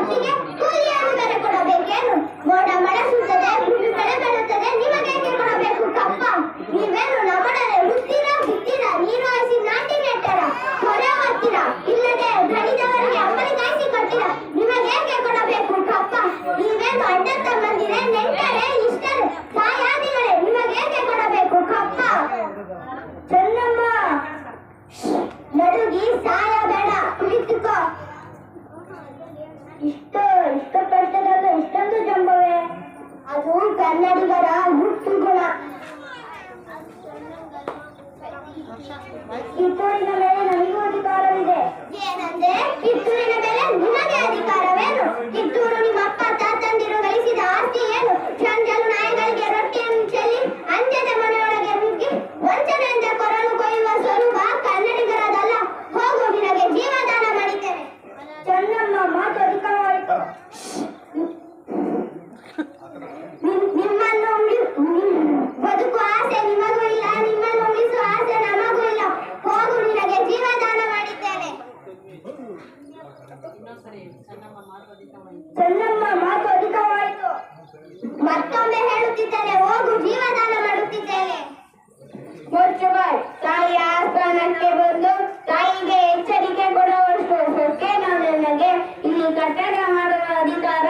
ಹೊತ್ತಿಗೆ ಕೂಲಿಯನ್ನು ಬೇರೆ ಕೊಡಬೇಕೇನು? ಮೋಡ ಮಳೆ ಸುತ್ತದೆ, ಭೂಮಿ ಬೆಳೆ ಬೆಳುತ್ತದೆ, ನಿಮಗೇಕೆ ಕೊಡಬೇಕು ಕಪ್ಪ? ನೀವೇನು ನಮ್ಮಡನೆ ಉಡ್ತೀರಾ ಬಿತ್ತೀರಾ? ನೀರು ಹಾಯಿಸಿ ನಾಟಿ ನೆಟ್ಟರ ಹೊರೆ ಹೊತ್ತೀರಾ? ಇಲ್ಲದೆ ದಣಿದವರಿಗೆ ಅಂಬಲಿ ಕಾಯಿಸಿ ಕೊಟ್ಟಿರಾ? ನಿಮಗೇಕೆ ಕೊಡಬೇಕು ಕಪ್ಪ? ನೀವೇನು ಅಡ್ಡ ತಮ್ಮಂದಿರೆ, ನೆಂಟರೆ, ಇಷ್ಟರೆ, ಸಾಯಾದಿಗಳೇ, ನಿಮಗೇಕೆ ಕೊಡಬೇಕು ಕಪ್ಪ? ಚೆನ್ನಮ್ಮ ನಡುಗಿ ಸಾಯಬೇಡ, ಕುಳಿತುಕೋ. ಇಷ್ಟು ಕಷ್ಟದಲ್ಲೂ ಇಷ್ಟೊಂದು ಜಂಬವೇ? ಅದು ಕನ್ನಡಿಗರ ಹುಟ್ಟು ಗುಣ. ಕಿತ್ತೂರಿನ ಮೇಲೆ ನಮಗೂ ಅಧಿಕಾರವಿದೆ. ಏನಂದ್ರೆ ಕಿತ್ತೂರಿನ ಮೇಲೆ ನಿಮಗೆ ಅಧಿಕಾರವೇನು? ಕಿತ್ತೂರು ನಿಮ್ಮ ಅಪ್ಪ ತಾತಂದಿರು ಗಳಿಸಿದ ಆಸ್ತಿ ಏನು? ಸಂಜಲು ನಾಯಿಗಳಿಗೆ ರೊಟ್ಟಿಯನ್ನು ಚೆಲ್ಲಿ ಅಂಜದ ಮನೆಯೊಳಗೆ ನುಗ್ಗಿ ವಂಚನೆಯಿಂದ ಕೊರಲು ಕೊಯ್ಯುವ ಸ್ವರೂಪ ಕನ್ನಡಿಗರದಲ್ಲ. ಹೋಗು, ನಿನಗೆ ಜೀವದಾನ ಮಾಡಿದ್ದೇನೆ. ಚೆನ್ನಮ್ಮ ಮಾತು ಅಧಿಕವಾಯಿತು. ನಿಮ್ಮನ್ನು ಬದುಕು ಆಸೆ ನಿಮಗೂ ಇಲ್ಲ, ನಿಮ್ಮನ್ನು ಉಳಿಸುವ ಆಸೆ ನಮಗೂ ಇಲ್ಲ. ಹೋಗು, ನಿನಗೆ ಜೀವದಾನ ಮಾಡಿದ್ದೇನೆ. ಚೆನ್ನಮ್ಮ ಮಾತು ಅಧಿಕವಾಯಿತು. ಮತ್ತೊಮ್ಮೆ ಹೇಳುತ್ತಿದ್ದೇನೆ, ಹೋಗು, ಜೀವದಾನ ಮಾಡುತ್ತಿದ್ದೇನೆ. ಮುಚ್ಚುಬಾಯ್. ತಾಯಿಯ ಆಸ್ಥಾನಕ್ಕೆ ಬಂದು ತಾಯಿಗೆ ಎಚ್ಚರಿಕೆ ಕೊಡುವಷ್ಟು ಸೊಕ್ಕೆ ನನಗೆ ಇಲ್ಲಿ ಕಟ್ಟಡ ಮಾಡುವ ಅಧಿಕಾರ